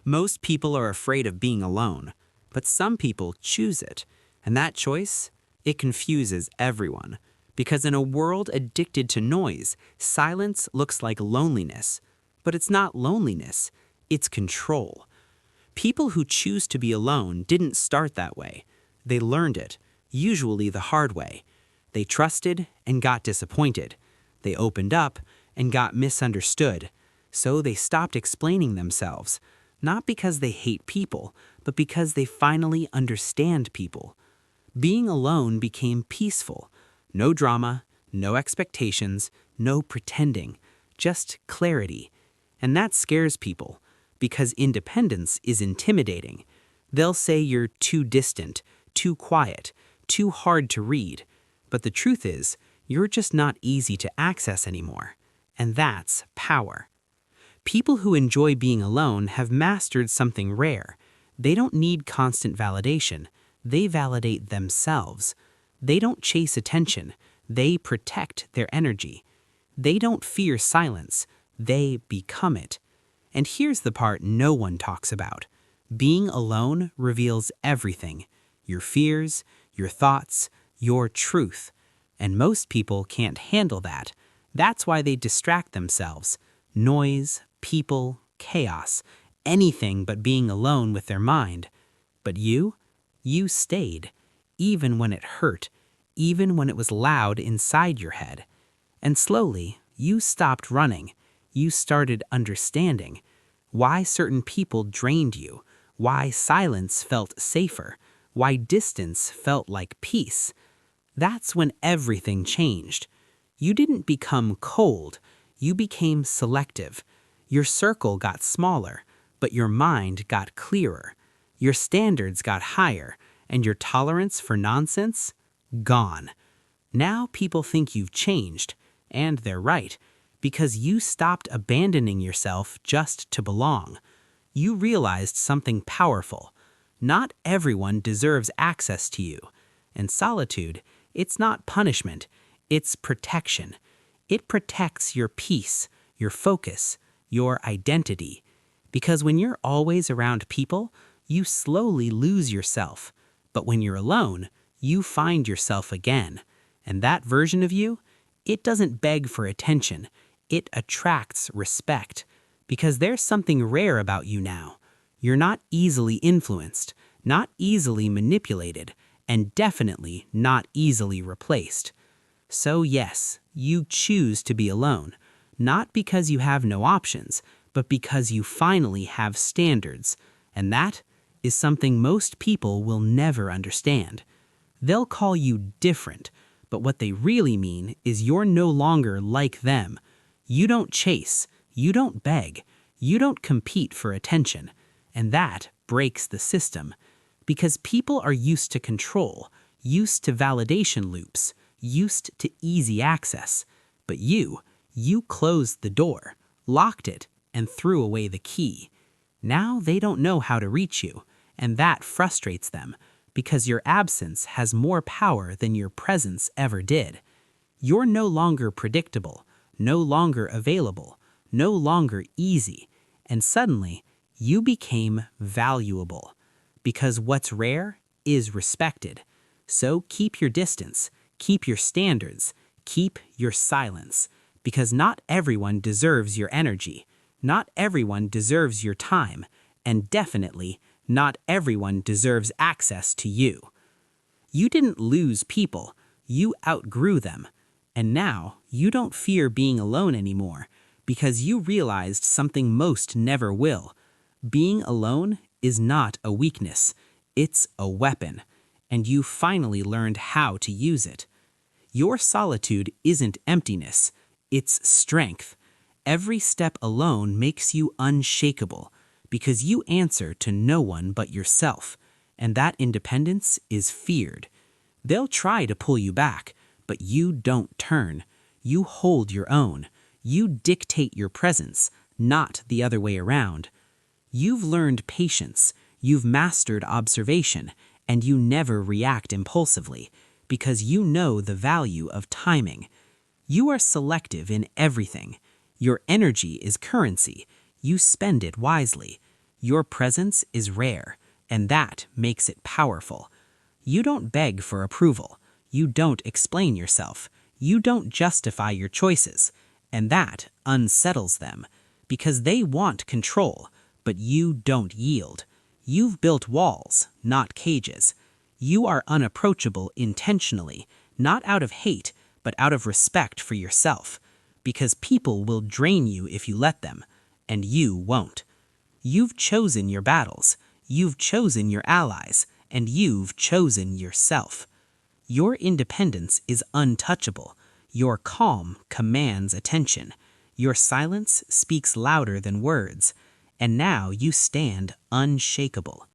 Most people are afraid of being alone, but some people choose it. And that choice, it confuses everyone. Because in a world addicted to noise, silence looks like loneliness. But it's not loneliness, it's control. People who choose to be alone didn't start that way. They learned it, usually the hard way. They trusted and got disappointed. They opened up and got misunderstood. So they stopped explaining themselves, not because they hate people, but because they finally understand people. Being alone became peaceful. No drama, no expectations, no pretending, just clarity. And that scares people, because independence is intimidating. They'll say you're too distant, too quiet, too hard to read. But the truth is, you're just not easy to access anymore. And that's power. People who enjoy being alone have mastered something rare. They don't need constant validation. They validate themselves. They don't chase attention. They protect their energy. They don't fear silence. They become it. And here's the part no one talks about. Being alone reveals everything. Your fears, your thoughts, your truth. And most people can't handle that. That's why they distract themselves. Noise, people, chaos, anything but being alone with their mind. But you stayed, even when it hurt, even when it was loud inside your head. And slowly, you stopped running. You started understanding why certain people drained you, why silence felt safer, why distance felt like peace. That's when everything changed. You didn't become cold, you became selective. Your circle got smaller, but your mind got clearer. Your standards got higher, and your tolerance for nonsense, gone. Now people think you've changed, and they're right, because you stopped abandoning yourself just to belong. You realized something powerful. Not everyone deserves access to you. And solitude, it's not punishment, it's protection. It protects your peace, your focus, your identity. Because when you're always around people, you slowly lose yourself. But when you're alone, you find yourself again. And that version of you, it doesn't beg for attention. It attracts respect. Because there's something rare about you now. You're not easily influenced, not easily manipulated, and definitely not easily replaced. So yes, you choose to be alone, not because you have no options, but because you finally have standards. And that is something most people will never understand. They'll call you different, but what they really mean is you're no longer like them. You don't chase, you don't beg, you don't compete for attention. And that breaks the system. Because people are used to control, used to validation loops, used to easy access. But you closed the door, locked it, and threw away the key. Now they don't know how to reach you, and that frustrates them, because your absence has more power than your presence ever did. You're no longer predictable, no longer available, no longer easy, and suddenly you became valuable. Because what's rare is respected. So keep your distance, keep your standards, keep your silence. Because not everyone deserves your energy. Not everyone deserves your time. And definitely, not everyone deserves access to you. You didn't lose people, you outgrew them. And now, you don't fear being alone anymore, because you realized something most never will. Being alone is not a weakness, it's a weapon, and you finally learned how to use it. Your solitude isn't emptiness, it's strength. Every step alone makes you unshakable, because you answer to no one but yourself, and that independence is feared. They'll try to pull you back, but you don't turn. You hold your own. You dictate your presence, not the other way around. You've learned patience, you've mastered observation, and you never react impulsively, because you know the value of timing. You are selective in everything. Your energy is currency. You spend it wisely. Your presence is rare, and that makes it powerful. You don't beg for approval. You don't explain yourself. You don't justify your choices. And that unsettles them because they want control, but you don't yield. You've built walls, not cages. You are unapproachable intentionally, not out of hate, but out of respect for yourself. Because people will drain you if you let them, and you won't. You've chosen your battles, you've chosen your allies, and you've chosen yourself. Your independence is untouchable. Your calm commands attention. Your silence speaks louder than words. And now you stand unshakable.